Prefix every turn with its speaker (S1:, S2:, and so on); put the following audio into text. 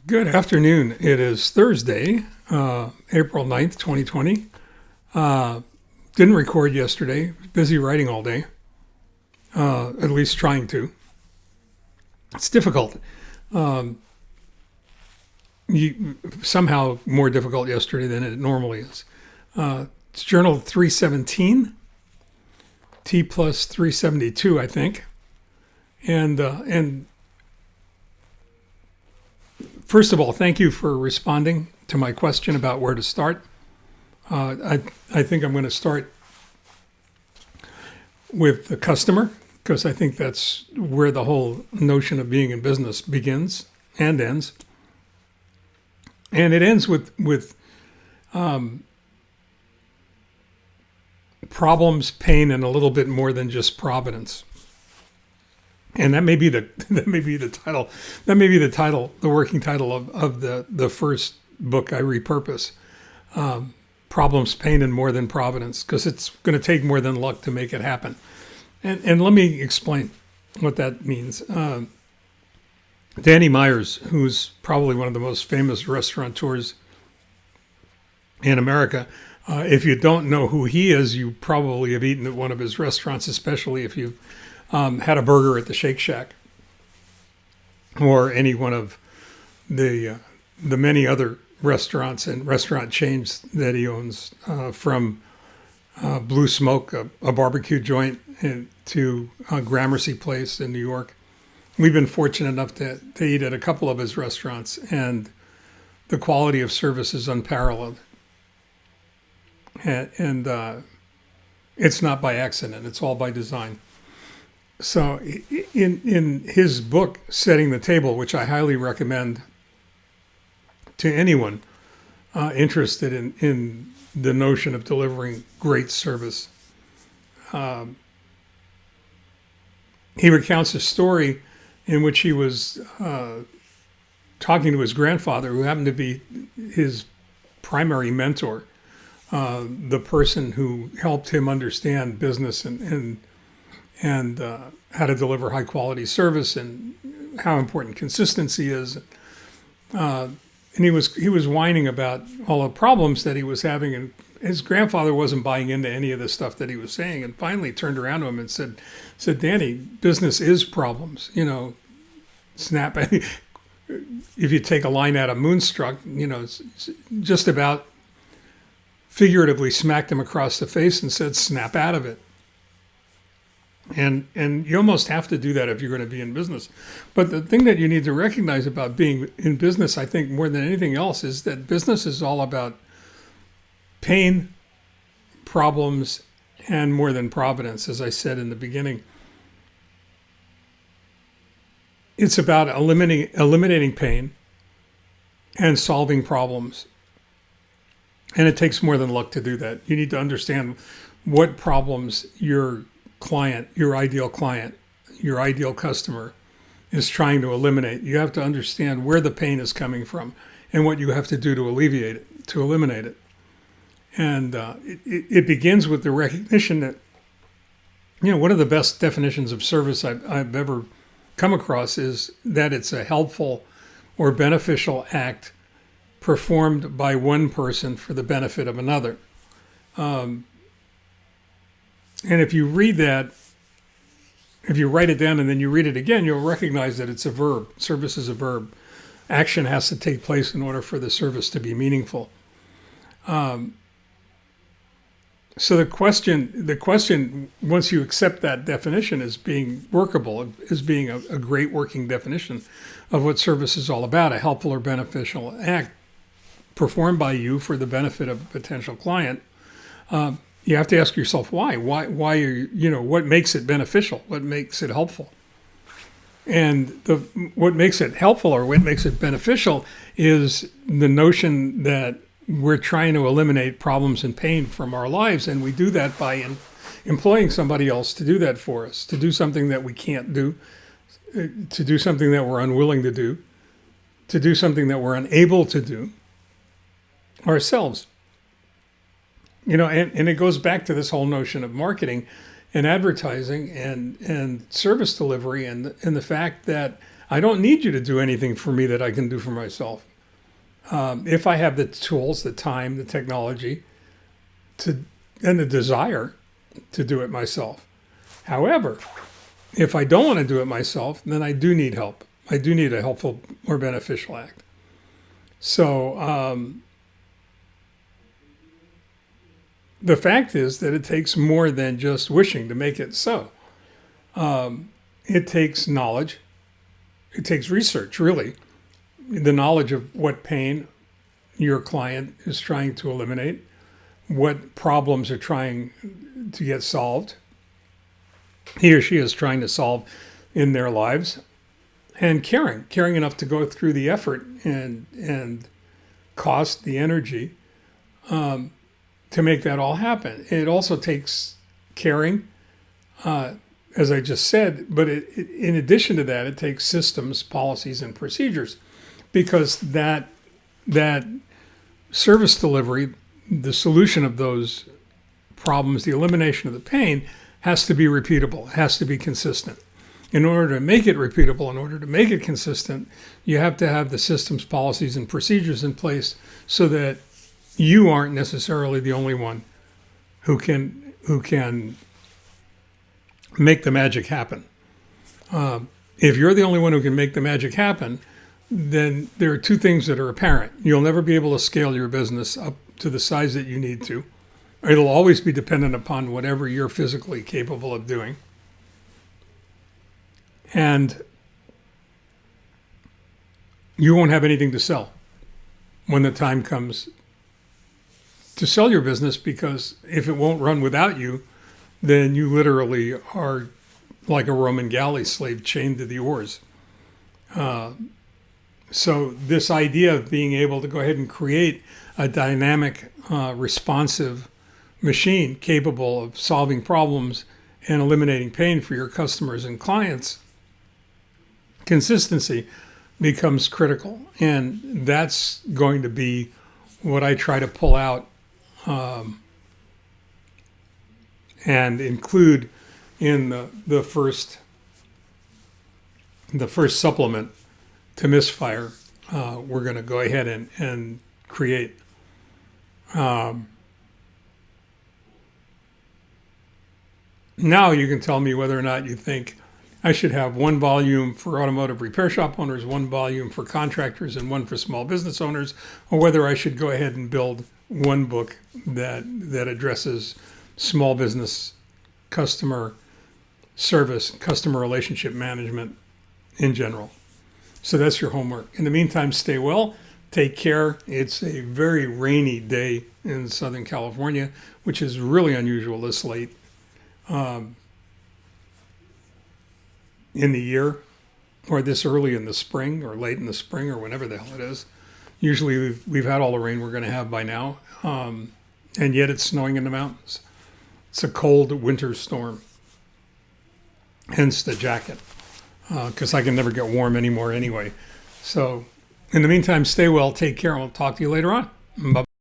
S1: Good afternoon. It is Thursday, April 9th, 2020. Didn't record yesterday. Busy writing all day, at least trying to. It's difficult. Somehow more difficult yesterday than it normally is. It's Journal 317, T+372, I think. And first of all, thank you for responding to my question about where to start. I think I'm going to start with the customer, because I think that's where the whole notion of being in business begins and ends. And it ends with problems, pain, and a little bit more than just Providence. And that may be the title. That may be the working title of the first book I repurpose. Problems, pain, and more than Providence, because it's going to take more than luck to make it happen. And let me explain what that means. Danny Myers, who's probably one of the most famous restaurateurs in America, if you don't know who he is, you probably have eaten at one of his restaurants, especially if you've had a burger at the Shake Shack or any one of the many other restaurants and restaurant chains that he owns, from Blue Smoke, a barbecue joint, to Gramercy Place in New York. We've been fortunate enough to eat at a couple of his restaurants, and the quality of service is unparalleled. And it's not by accident; it's all by design. So, in his book, Setting the Table, which I highly recommend to anyone interested in the notion of delivering great service, he recounts a story in which he was talking to his grandfather, who happened to be his primary mentor, the person who helped him understand business and how to deliver high quality service and how important consistency is. And he was whining about all the problems that he was having, and his grandfather wasn't buying into any of the stuff that he was saying, and finally turned around to him and said, Danny, business is problems. Snap. If you take a line out of Moonstruck, it's just about figuratively smacked him across the face and said, snap out of it. And you almost have to do that if you're going to be in business. But the thing that you need to recognize about being in business, I think more than anything else, is that business is all about pain, problems, and more than Providence, as I said in the beginning. It's about eliminating pain and solving problems. And it takes more than luck to do that. You need to understand what problems your client, your ideal customer is trying to eliminate. You have to understand where the pain is coming from and what you have to do to alleviate it, to eliminate it. And it begins with the recognition that, one of the best definitions of service I've ever come across is that it's a helpful or beneficial act performed by one person for the benefit of another. And if you read that, if you write it down and then you read it again, you'll recognize that it's a verb. Service is a verb. Action has to take place in order for the service to be meaningful. So the question, once you accept that definition as being workable, as being a great working definition of what service is all about, a helpful or beneficial act performed by you for the benefit of a potential client, you have to ask yourself why. Why are you? What makes it beneficial? What makes it helpful? And what makes it helpful or what makes it beneficial is the notion that we're trying to eliminate problems and pain from our lives, and we do that by employing somebody else to do that for us, to do something that we can't do, to do something that we're unwilling to do something that we're unable to do ourselves. And it goes back to this whole notion of marketing and advertising and service delivery and the fact that I don't need you to do anything for me that I can do for myself. If I have the tools, the time, the technology, and the desire to do it myself. However, if I don't want to do it myself, then I do need help. I do need a helpful or beneficial act. So the fact is that it takes more than just wishing to make it so. It takes knowledge. It takes research, really. The knowledge of what pain your client is trying to eliminate, what problems are trying to get solved, he or she is trying to solve in their lives, and caring enough to go through the effort and cost, the energy to make that all happen. It also takes caring, as I just said, but in addition to that, it takes systems, policies, and procedures, because that service delivery, the solution of those problems, the elimination of the pain, has to be repeatable, has to be consistent. In order to make it repeatable, in order to make it consistent, you have to have the systems, policies, and procedures in place so that you aren't necessarily the only one who can make the magic happen. If you're the only one who can make the magic happen, then there are two things that are apparent. You'll never be able to scale your business up to the size that you need to. It'll always be dependent upon whatever you're physically capable of doing. And you won't have anything to sell when the time comes to sell your business, because if it won't run without you, then you literally are like a Roman galley slave chained to the oars. So this idea of being able to go ahead and create a dynamic, responsive machine capable of solving problems and eliminating pain for your customers and clients, consistency becomes critical. And that's going to be what I try to pull out and include in the first supplement to Misfire. We're going to go ahead and create. Now you can tell me whether or not you think I should have one volume for automotive repair shop owners, one volume for contractors, and one for small business owners, or whether I should go ahead and build one book that addresses small business, customer service, customer relationship management in general. So that's your homework. In the meantime, stay well, take care. It's a very rainy day in Southern California, which is really unusual this late in the year, or this early in the spring, or late in the spring, or whenever the hell it is. Usually we've had all the rain we're going to have by now, and yet it's snowing in the mountains. It's a cold winter storm, hence the jacket, because I can never get warm anymore anyway. So in the meantime, stay well, take care, and we'll talk to you later on. Bye.